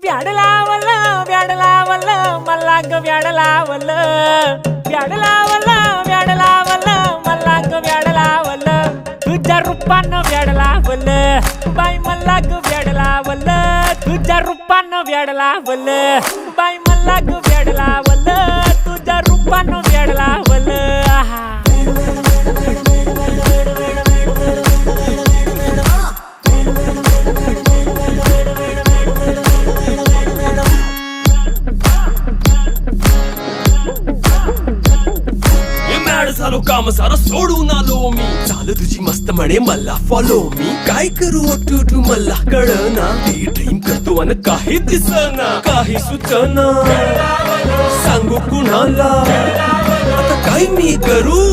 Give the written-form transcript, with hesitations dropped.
व्याड लावलं व्याड लावलं मला ग व्याड लावलं व्याड लावलं व्याड लावलं मला ग व्याड लावलं तुझ्या रूपानं व्याड लावलं बाई मला ग व्याड लावलं तुझ्या रूपानं व्याड लावलं बाई मला ग व्याड लावलं तुझ्या रूपानं व्याड लावलं आहा झालो काम सारं सोडून आलो मी चाल तुझी मस्त म्हणे मला फॉलो मी काय करू टू मला कळना ती ड्रीम करतो अन काही दिसना काही सुचना सांगू कुणाला आता काय मी करू